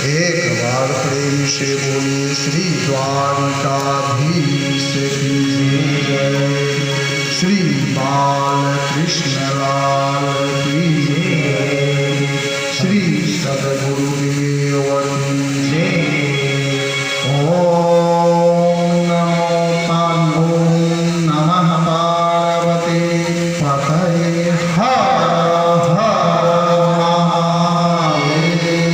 एक बार प्रेम से बोलिए श्री द्वारिकाधीश की जय। श्री बालकृष्ण लाल की जय। श्री सद्गुरुदेव की जय। ओम नमो नमः पार्वती पतये हर हर महादेव।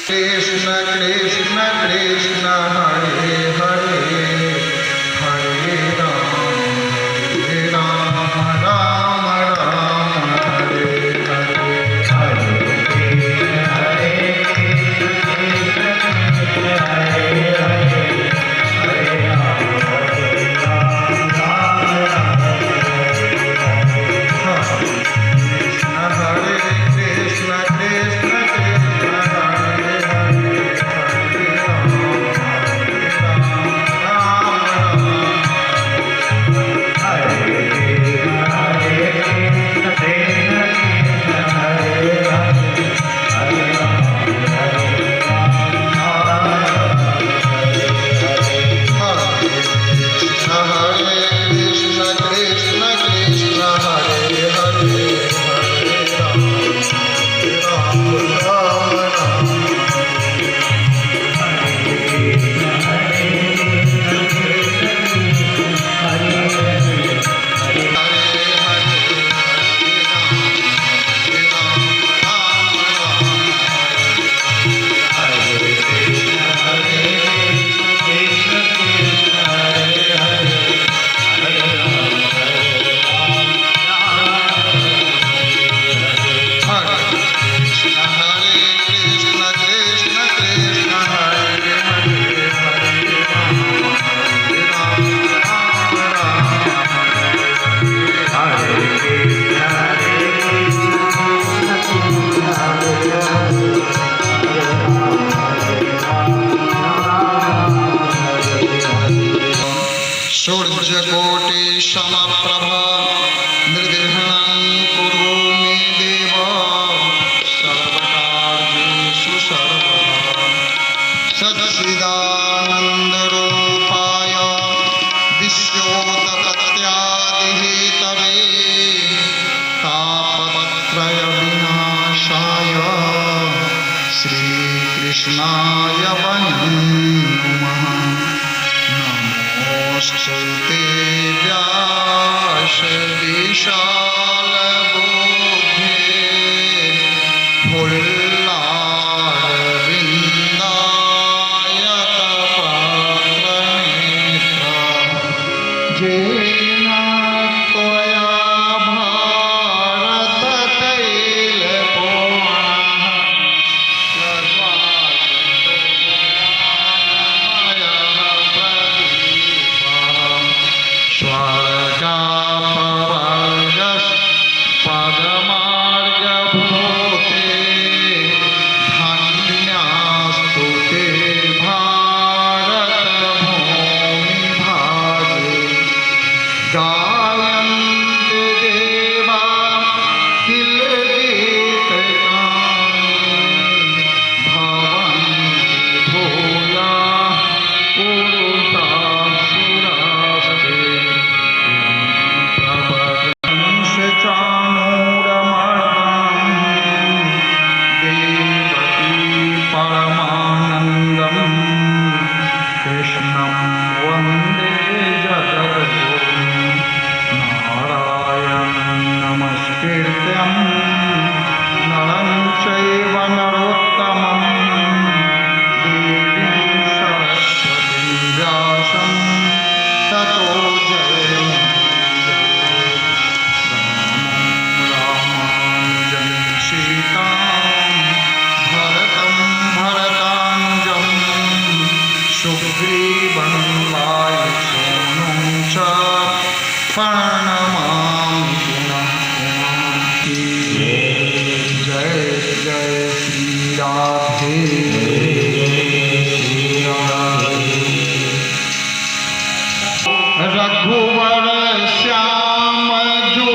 कृष्ण कृष्ण कृष्ण हरे हरे हरे राम राम राम हरे हरे हरे सूर्यकोटि समप्रभ निर्विघ्नं कुरु मे देव सर्वकार्येषु सर्वदा सच्चिदानन्दरूपाय विश्वोत्पत्त्यादिहेतवे तापत्रयविनाशाय श्रीकृष्णाय वयं नमः। नमोऽस्तुते व्यास विशालबुद्धे फुल्लारविन्दाय कपत्रनेत्र येन त्वया रघुवर श्याम जो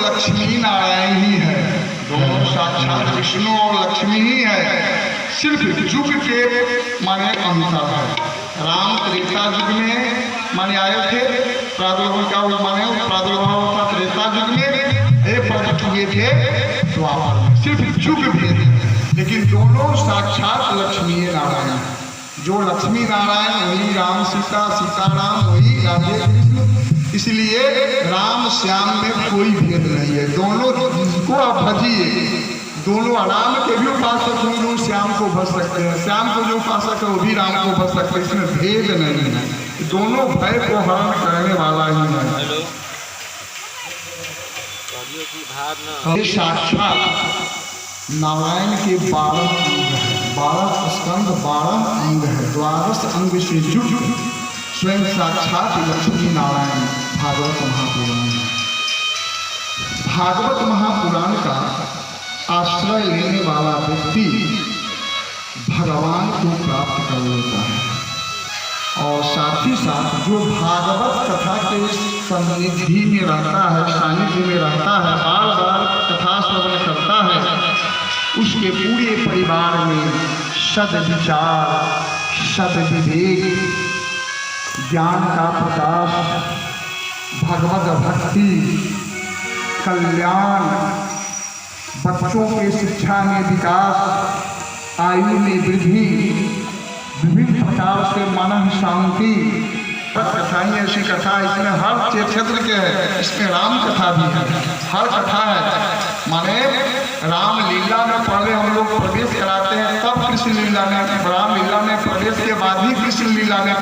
लक्ष्मी नारायण ही है, दोनों साक्षात विष्णु और लक्ष्मी ही है। सिर्फ युग के माने अंतर है। राम त्रेता युग में माने आए थे, प्रादुर्भाव का माने प्रादुर्भाव था त्रेता युग में, एक प्रकट हुए थे द्वापर में। सिर्फ युग भेद, लेकिन दोनों साक्षात लक्ष्मी नारायण। जो लक्ष्मी नारायण वही राम सीता, सीता राम वही राधे कृष्ण। इसलिए राम श्याम में कोई भेद नहीं है, दोनों को आप भजिए। दोनों राम के भी उपासक हैं, जो श्याम को भज सकते हैं, श्याम को जो उपासक है वो भी राम को भज सकते हैं। इसमें भेद नहीं है, दोनों भय को हरण करने वाला ही है। साक्षात नारायण के 12 अंग है, 12 स्कंद 12 अंग है, 12 अंग से युक्त स्वयं साक्षात लक्ष्मी नारायण भागवत महापुराण। भागवत महापुराण का आश्रय लेने वाला व्यक्ति भगवान को प्राप्त कर लेता है। और साथ ही साथ जो भागवत कथा के सन्निधि में रहता है, सानिध्य में रहता है, बार बार कथा श्रवण करता है, उसके पूरे परिवार में सद्विचार, सद्विवेक, ज्ञान का प्रकाश, भगवत भक्ति, कल्याण, बच्चों के शिक्षा में विकास, आयु में वृद्धि, विभिन्न प्रकार से मन शांति। कथाएं ऐसी कथा इसमें हर क्षेत्र के है, इसमें राम कथा भी है, हर कथा है। माने राम लीला में पहले हम लोग प्रवेश कराते हैं, तब कृष्ण लीला में, राम लीला में प्रवेश के बाद ही कृष्ण लीला में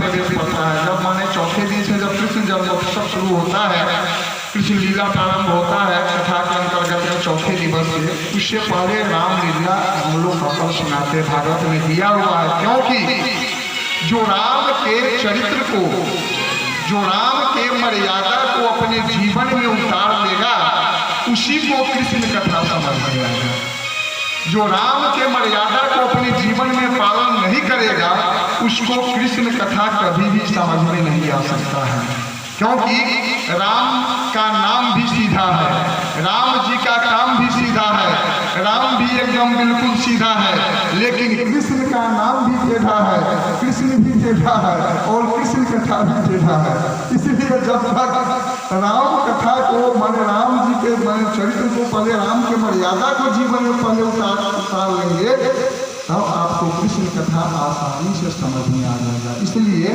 माने चौथे दिन से जब कृष्ण जन्मोत्सव शुरू होता है, कृष्ण लीला प्रारंभ होता है कथा के अंतर्गत में चौथे दिवस से, उससे पहले रामलीला हम लोग कथा सुनाते भागवत में दिया हुआ है। क्योंकि जो राम के चरित्र को, जो राम के मर्यादा को अपने जीवन में उतार लेगा उसी को कृष्ण कथा समझ में आएगा। जो राम के मर्यादा को अपने जीवन में पालन नहीं करेगा उसको कृष्ण कथा कभी भी समझ में नहीं आ सकता है। क्योंकि राम का नाम भी सीधा है, राम जी का काम भी सीधा है, राम भी एकदम बिल्कुल सीधा है, लेकिन कृष्ण का नाम भी टेढ़ा है, कृष्ण भी टेढ़ा है और कृष्ण कथा भी टेढ़ा है। इसलिए जब तक राम कथा को माने राम जी के माने चरित्र को पहले राम के मर्यादा को जीवन में पहले उतार लेंगे तब आपको कृष्ण कथा आसानी से समझ में आ जाएगा। इसलिए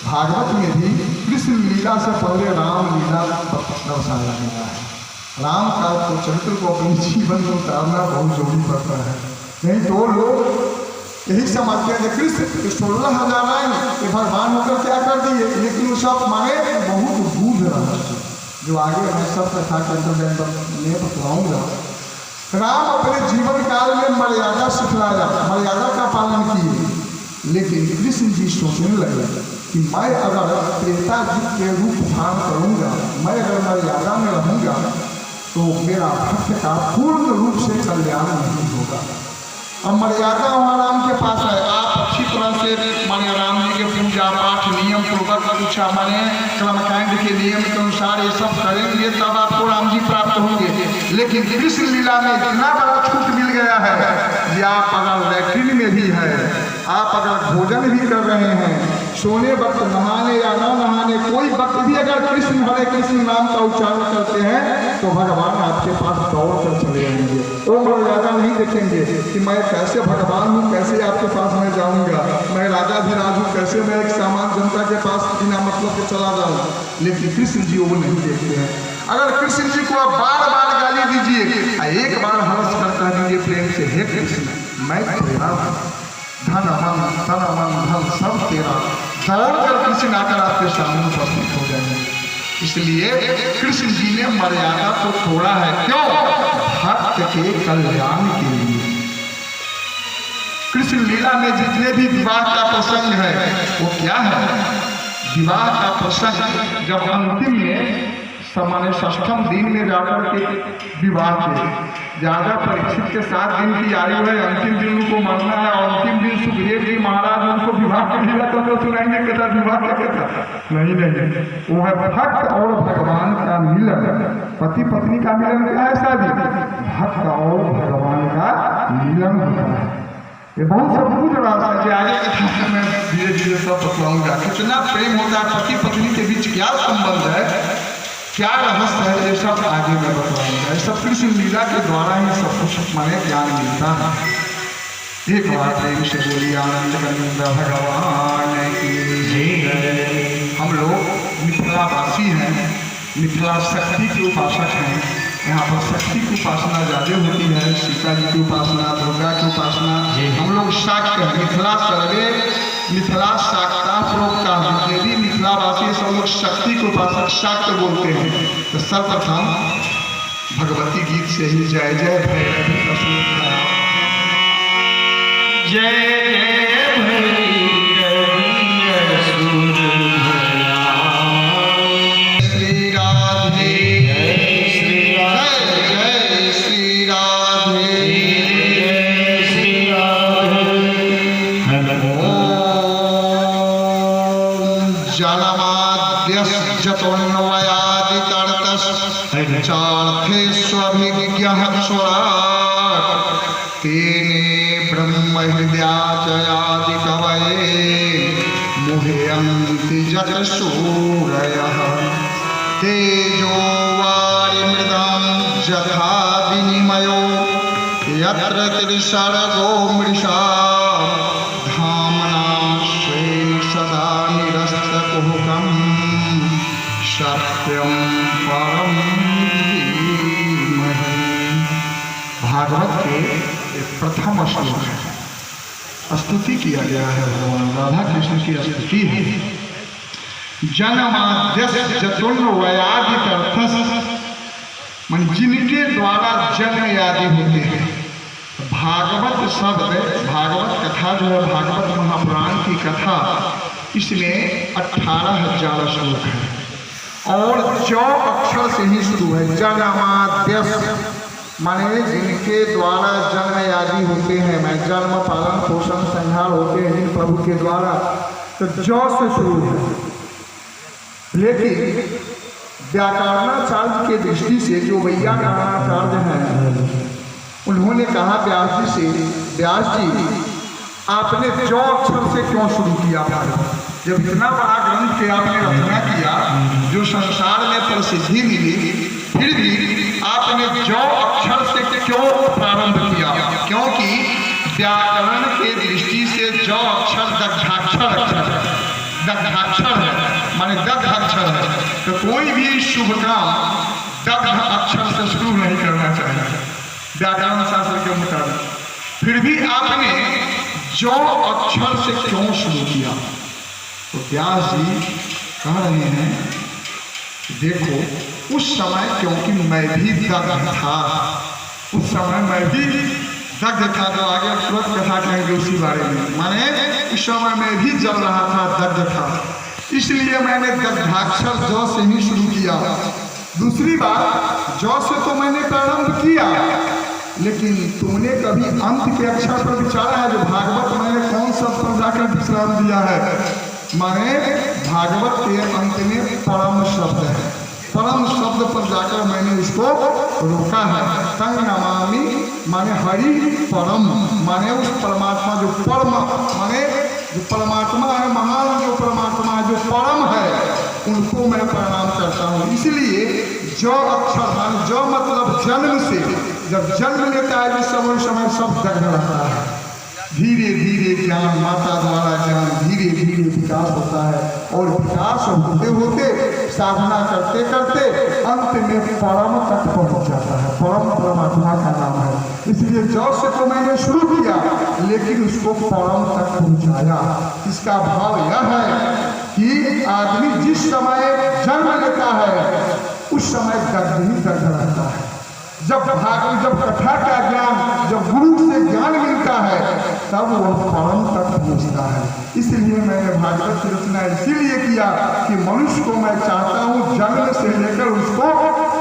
भागवत में भी कृष्ण लीला से पहले राम लीला दर्शाया गया है। राम का तो चरित्र को अपने जीवन में उतारना बहुत जरूरी पड़ता है, नहीं तो लोग यही समझते हैं कि कृष्ण 16,000 आए कि भगवान होकर क्या कर दिए, लेकिन वो सब माने बहुत दूध रहस्य जो आगे मैं सब कथा के अंदर में बतलाऊंगा। राम अपने जीवन काल में मर्यादा सिखलाया, मर्यादा का पालन किए, लेकिन कृष्ण जी सोचने लगे कि मैं अगर त्रेता युग के रूप धारण करूंगा, मैं अगर मर्यादा में रहूंगा तो मेरा भक्त का पूर्ण रूप से कल्याण नहीं होगा। अब मर्यादा वहाँ राम के पास है, आप अच्छी तरह से माने राम जी के पूजा पाठ नियम पूर्वक कुछ माने कर्मकांड के नियम के अनुसार ये सब करेंगे तब आपको राम जी प्राप्त होंगे। लेकिन कृष्ण लीला में इतना बड़ा छूट मिल गया है कि आप अगर लैट्रिन में भी है, आप अगर भोजन भी कर रहे हैं, सोने वक्त नहाने या न नहाने कोई वक्त भी अगर कृष्ण हरे कृष्ण नाम का उच्चारण करते हैं तो भगवान आपके पास दौड़ कर चले आएंगे। वो मर्यादा नहीं देखेंगे कि मैं कैसे भगवान हूँ, कैसे आपके पास मैं जाऊँगा, मैं राजा भी राज हूँ, कैसे मैं एक सामान्य जनता के पास बिना मतलब के चला जाऊँ। लेकिन कृष्ण जी वो नहीं देखते हैं। अगर कृष्ण जी को आप बार बार गाली दीजिए, एक बार हर्ष करता दीजिए प्रेम से, हे कृष्ण मैं तेरा धन मन तन मन धन सब तेरा, दौड़ कर कृष्ण आकर आपके सामने उपस्थित हो जाएंगे। इसलिए कृष्ण जी ने मर्यादा को तोड़ा है। क्यों? भक्त के कल्याण के लिए। कृष्ण लीला में जितने भी विवाह का प्रसंग है वो क्या है? विवाह का प्रसंग जब अंतिम में सामान्य षष्ठम दिन में जाकर के विवाह के ज्यादा परीक्षित के 7 दिन की आयु है, अंतिम दिन उनको मरना है और अंतिम दिन सुखदेव जी महाराज उनको विवाह के लिए तो सुनाएंगे कहता विवाह क्या कहता नहीं, वो है भक्त और भगवान का मिलन। पति पत्नी का मिलन क्या है? शादी। भक्त और भगवान का मिलन होता है। ये बहुत सब कुछ रास्ता है, आगे कथा में धीरे धीरे सब बतलाऊंगा। कितना प्रेम होता है पति पत्नी के बीच, क्या संबंध है, क्या रहस्य है, ये सब आगे में बताऊंगा। ये सब कृष्ण लीला के द्वारा ही सब कुछ माने ज्ञान मिलता है। एक बार प्रेम से बोली आनंद कंद भगवान की। हम लोग मिथिलावासी हैं, मिथिला शक्ति के उपासक हैं। यहाँ पर शक्ति की उपासना ज़्यादा होती है, सीता जी की उपासना, दुर्गा की उपासना। हम लोग शाक्त हैं, मिथिला सर्वे मिथिला शाक्ता प्रोक्ता, जितने भी मिथिलावासी सब लोग शक्ति को उपासक शाक्त बोलते हैं। तो सर्वप्रथम भगवती गीत से ही जय जय भैरवी असुर जय जय भैरवी असुर श्री राधे श्री राधे जय श्री राधे श्री राधे चार्थेष्वभिज्ञः स्वराट् तेने ब्रह्म हृदयाचयादि कवये मुह्यन्ति जतसूरयः तेजो वारिमृदां यथा विनिमयो यत्र त्रिसर्गो मृषा धाम्ना स्वेन सदा निरस्तकुहकम् सत्यम परम धीमहि। भागवत के प्रथम श्लोक है, स्तुति किया गया है, भगवान राधा कृष्ण की स्तुति है। जन्माद्यस्य जतुर्वयादितर्थस, मन जिनके द्वारा जन्म आदि होते हैं। भागवत शब्द, भागवत कथा जो है, भागवत महापुराण की कथा, इसमें 18,000 श्लोक है और 4 अक्षर से ही शुरू है। जन्माद्यस्य माने जिनके द्वारा जन्म आदि होते हैं, मैं जन्म पालन पोषण संहार होते हैं जिन प्रभु के द्वारा, तो जौ से शुरू है। लेकिन व्याकरणाचार्य के दृष्टि से जो वैयाकरणाचार्य हैं, उन्होंने कहा व्यास जी से, व्यास जी आपने जौ अक्षर से क्यों शुरू किया भाई? जब इतना बड़ा ग्रंथ के आपने रचना किया जो संसार में प्रसिद्धि मिली, फिर भी आपने जौ अक्षर से क्यों प्रारंभ किया? क्योंकि व्याकरण के दृष्टि से जौ अक्षर दग्धाक्षर है, माने दग्ध अक्षर है। तो कोई भी शुभ काम दग्ध अक्षर से शुरू नहीं करना चाहिए व्याकरण शास्त्र के मुताबिक। फिर भी आपने जौ अक्षर से क्यों शुरू किया? तो व्यास जी कह रहे हैं, देखो उस समय क्योंकि मैं भी दग्ध था, उस समय मैं भी दग्ध था, तो आगे तुरंत कथा कहेंगे उसी बारे में। माने उस समय मैं भी जल रहा था, दग्ध था, इसलिए मैंने दग्धाक्षर जौ से ही शुरू किया। दूसरी बात, जौ से तो मैंने प्रारंभ किया, लेकिन तुमने कभी अंत के अक्षर पर विचारा है? जो भागवत मैंने कौन सा पर जाकर विश्राम दिया है? माने भागवत के अंत में परम शब्द है, परम शब्द पर जाकर मैंने इसको रोका है। तंग नमामि माने हरि परम, माने उस परमात्मा जो परम, माने जो परमात्मा है, महान जो परमात्मा है, जो परम है, उनको मैं प्रणाम करता हूँ। इसलिए जौ अक्षर माने जौ मतलब जन्म से, जब जन्म लेता है जिस समय सब दग्ध रहता है। धीरे धीरे ज्ञान, माता द्वारा ज्ञान धीरे धीरे विकास होता है और विकास होते होते साधना करते करते अंत में परम तक पहुंच जाता है। परम परमात्मा का नाम है। इसलिए जौ से तो मैंने शुरू किया, लेकिन उसको परम तक पहुंचाया। इसका भाव यह है कि आदमी जिस समय जन्म लेता है उस समय दग्ध ही दग्ध रहता है। जब कथा का ज्ञान, जब गुरु से ज्ञान मिलता है, तब वह परम तक पहुँचता है। इसलिए मैंने भागवत की रचना इसीलिए किया कि मनुष्य को मैं चाहता हूँ जन्म से लेकर उसको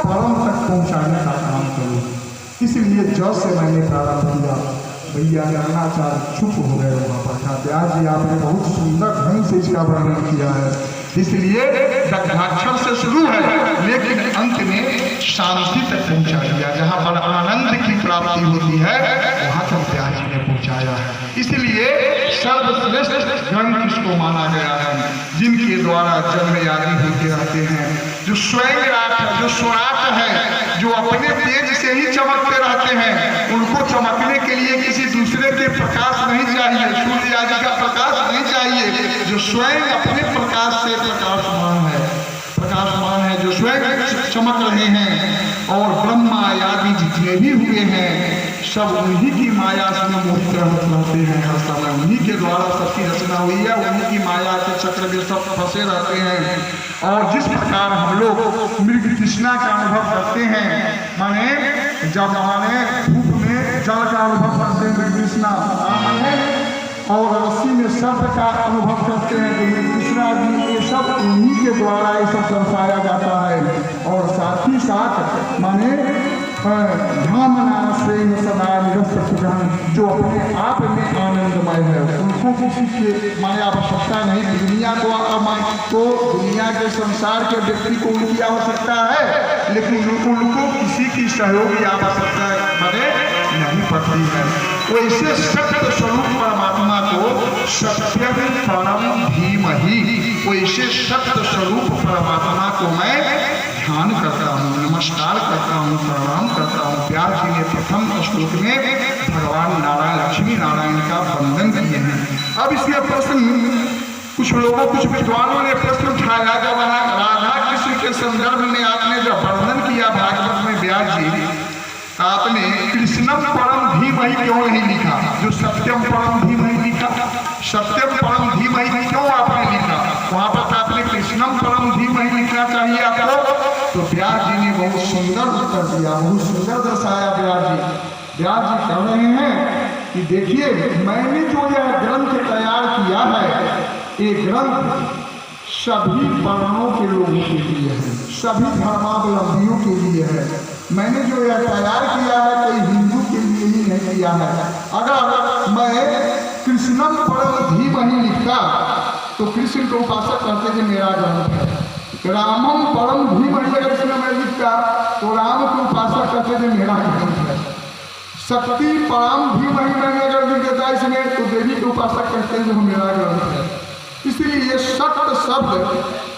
परम तक पहुँचाने का काम करूँ। इसलिए जौ से मैंने प्रारंभ किया। भैया ज्ञानाचार्य चुप हो गए वहाँ पर। कहा व्यास जी आपने बहुत सुंदर ढंग से इसका वर्णन किया है। इसलिए दग्धाक्षर से शुरू है, लेकिन अंत में शांति तक पहुंचा दिया। जहाँ पर आनंद की प्राप्ति होती है वहाँ तक व्यास जी ने पहुंचाया है। इसलिए सर्वश्रेष्ठ ग्रंथ इसको माना गया है, जिनके द्वारा जन्म आदि होते रहते हैं। जो स्वयं रात है, जो स्वराट है, जो अपने तेज से ही चमकते रहते हैं, उनको चमकने के लिए किसी दूसरे के प्रकाश नहीं चाहिए, सूर्य आदि का प्रकाश नहीं चाहिए। जो स्वयं अपने प्रकाश से प्रकाशमान है, जो स्वयं चमक रहे हैं, और ब्रह्मा आदि जितने भी हुए हैं सब उन्हीं की माया से मोहित रहते हैं। हर समय उन्हीं के द्वारा सबकी रचना हुई है, उन्हीं की माया के चक्र में सब फंसे रहते हैं। और जिस प्रकार हम लोग मृग तृष्णा का अनुभव करते हैं, माने जब धूप में जल का अनुभव करते हैं मृग तृष्णा, और रस्सी में सर्प का अनुभव करते हैं तो मृग तृष्णा आदि, ये सब उन्हीं के द्वारा ये सब दर्शाया जाता है। और साथ ही साथ माने जो अपने आप में आनंदमय है, उनको किसी के माने आवश्यकता नहीं। दुनिया को दुनिया के संसार के व्यक्ति को उनकी आवश्यकता है, लेकिन उनको किसी की सहयोग की आवश्यकता माने नहीं पड़ती है। वैसे सत्य स्वरूप परमात्मा को सत्य परम धीमहि, वैसे सत्य स्वरूप परमात्मा को मैं ध्यान करता हूँ, नमस्कार करता हूँ, प्रणाम करता हूँ। व्यास जी ने प्रथम श्लोक में भगवान नारायण लक्ष्मी नारायण का वंदन किए हैं। अब इसके प्रश्न कुछ लोगों, कुछ विद्वानों ने प्रश्न उठाया, जब राधा कृष्ण के संदर्भ में आपने जब वर्णन किया भागवत में व्यास जी, आपने कृष्णम परम धीमहि क्यों नहीं लिखा? जो सत्यम परम धीमहि लिखा, सत्यम परम धीमहि क्यों आपने लिखा? वहां पर आपने कृष्णम दिया, बहुत सुंदर दर्शाया व्यास जी। व्यास जी कह रहे हैं कि देखिए मैंने जो यह ग्रंथ तैयार किया है, ये ग्रंथ सभी वर्णों के लोगों के लिए है, सभी धर्मावलंबियों के लिए है। मैंने जो यह तैयार किया है कोई हिंदू के लिए ही नहीं किया है। अगर मैं कृष्णम परम धीमहि लिखता तो कृष्ण को उपासक करते थे मेरा ग्रंथ है। रामम परम धीमहि अगर इसमें मैं लिखता तो राम को उपासक करते थे मेरा ग्रंथ है। शक्ति परम धीमहि मैंने अगर लिख देता इसमें तो देवी को उपासक करते थे मेरा ग्रंथ है। इसलिए ये सत्य शब्द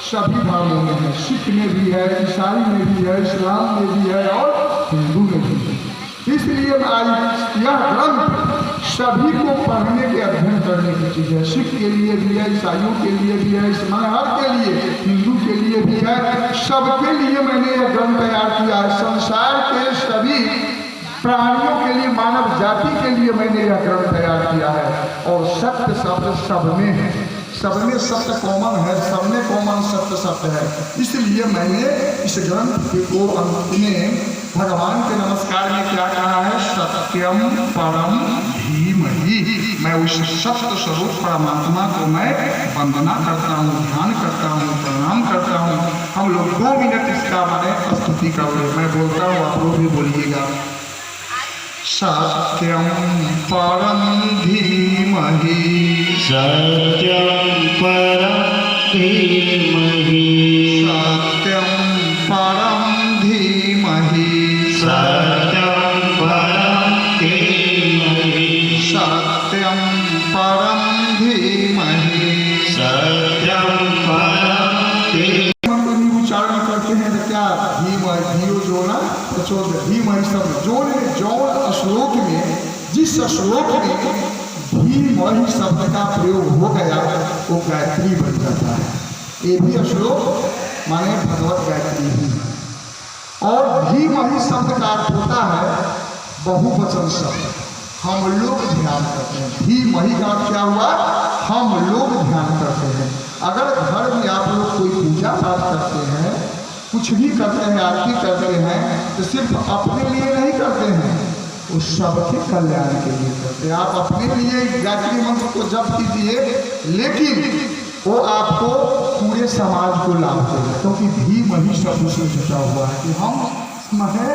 सभी धर्मों में है, सिख में भी है, ईसाई में भी है, इस्लाम में भी है और हिंदू में भी है। इसलिए यह ग्रंथ सभी को पढ़ने के अध्ययन करने की चीज़ है। सिख के लिए भी है, ईसाइयों के लिए भी है, हर के लिए, हिंदू के लिए भी है, सबके लिए मैंने यह ग्रंथ तैयार किया है। संसार के सभी प्राणियों के लिए, मानव जाति के लिए मैंने यह ग्रंथ तैयार किया है। और सत्य शब्द सब में है, सब में सत्य कॉमन है, सब में कॉमन सत्य शब्द है। इसलिए मैंने इस ग्रंथ को अंत में भगवान के नमस्कार में क्या कहा है, सत्यम परम धीमहि। मैं उस सत्य स्वरूप परमात्मा को मैं वंदना करता हूँ, ध्यान करता हूँ, प्रणाम करता हूँ। हम लोग 2 मिनट इसका मैंने स्तुति करें, मैं बोलता हूँ आप लोग भी बोलिएगा। सत्यम परम धीमहि, सत्यम परम धीमहि, सत्यम परम धीमहि, सत्यम परम धीमहि, सत्यम परम धीमहि, सत्यम परम धीमहि। उच्चारण करते हैं तो क्या धीम धीयो जो ना प्रचोद धीमहि शब्द जौन श्लोक में, जिस श्लोक में धीमहि शब्द का प्रयोग हो गया वो गायत्री बन जाता है। ये भी श्लोक माने भगवत गायत्री ही है। और धीमहि शब्द का अर्थ होता है बहुवचन शब्द, हम लोग ध्यान करते हैं। धीमहि का अर्थ क्या हुआ, हम लोग ध्यान करते हैं। अगर घर में आप लोग कोई पूजा पाठ करते हैं, कुछ भी करते हैं, आरती करते हैं, तो सिर्फ अपने लिए नहीं करते हैं, वो सबके कल्याण के लिए करते हैं। आप अपने लिए गायत्री मंत्र को जप कीजिए, लेकिन वो आपको पूरे समाज को लाभ देगा, क्योंकि धीमहि शब्द से जुटा हुआ है कि हम है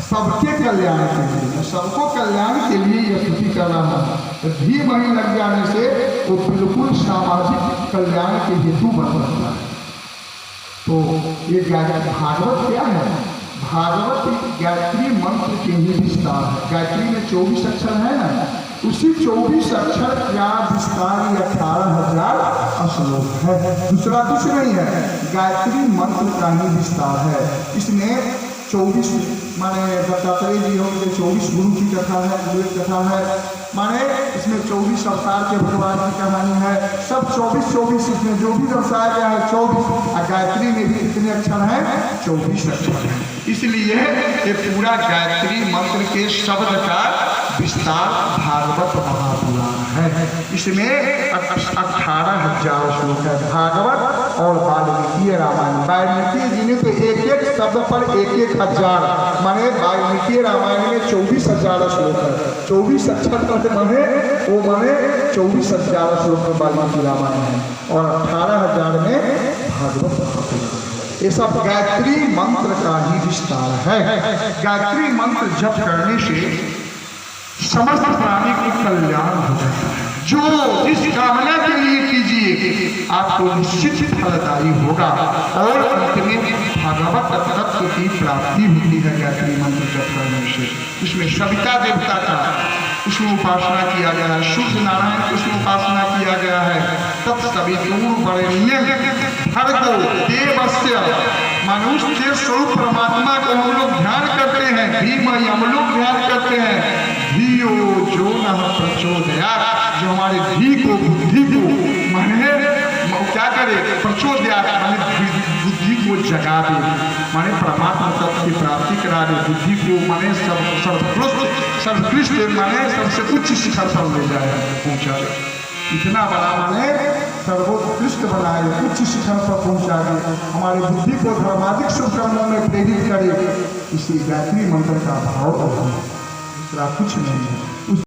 सबके कल्याण के लिए, सबको कल्याण के लिए यह स्तुति कर रहा है। तो धीमहि लग जाने से वो बिल्कुल सामाजिक कल्याण के हेतु बन जाता है। तो ये भागवत क्या है, भागवत गायत्री मंत्र के ही विस्तार है। गायत्री में 24 अक्षर है ना, उसी 24 अक्षर का विस्तार 18,000 श्लोक है, दूसरा कुछ नहीं है। गायत्री मंत्र का ही विस्तार है। इसमें 24 माने दत्तात्रेय जी होंगे, 24 गुरु की कथा है, गुरु कथा है, माने इसमें 24 अवतार के भगवान की कहानी है। सब 24 इसमें जो भी दर्शाया गया है 24, और गायत्री में भी कितने अक्षर हैं, 24 अक्षर हैं। इसलिए ये पूरा गायत्री मंत्र के शब्द का विस्तार भागवत महापुराण है। इसमें 18,000 श्लोक है। भागवत और वाल्मीकि रामायण, वाल्मीकि जी ने तो एक एक शब्द पर 1,000 माने वाल्मीकि रामायण में 24,000 श्लोक है। 24 अक्षर पर माने वो माने 24,000 श्लोक में वाल्मीकि रामायण है, और 18,000 में भागवत महापुराण। ये सब गायत्री मंत्र का ही विस्तार है। गायत्री मंत्र जप करने से समस्त प्राणी को कल्याण हो जाता है। जो जिस कामना के लिए कीजिए आपको निश्चित फलदायी होगा, और अंत में भगवत तत्व की प्राप्ति होती है गायत्री मंत्र जप करने से। इसमें सविता देवता का उसमें उपासना किया गया है, शुद्ध नारायण की उसमें उपासना किया गया है। तत्सवितुर्वरेण्यं भर्गो देवस्य, मनुष्य के स्वरूप परमात्मा को हम लोग ध्यान करते हैं, धीमहि हम लोग ध्यान करते हैं। धियो जो नः प्रचोदयात्, जो हमारे धी को, बुद्धि को माने क्या करे, प्रचोदयात् माने बुद्धि को जगा दे, माने परमात्मा तत्व की प्राप्ति करा दे। बुद्धि को माने सर्वोत्कृष्ट माने सबसे उच्च शिखर पर ले जाए, पहुँचा दे। इतना बड़ा माने सर्वोत्कृष्ट बनाए, उच्च शिखर पर पहुँचा दे। हमारी बुद्धि को धर्माधिक शुभ कर्मों में प्रेरित करे। इसी गायत्री मंत्र का भाव है, दूसरा कुछ नहीं है।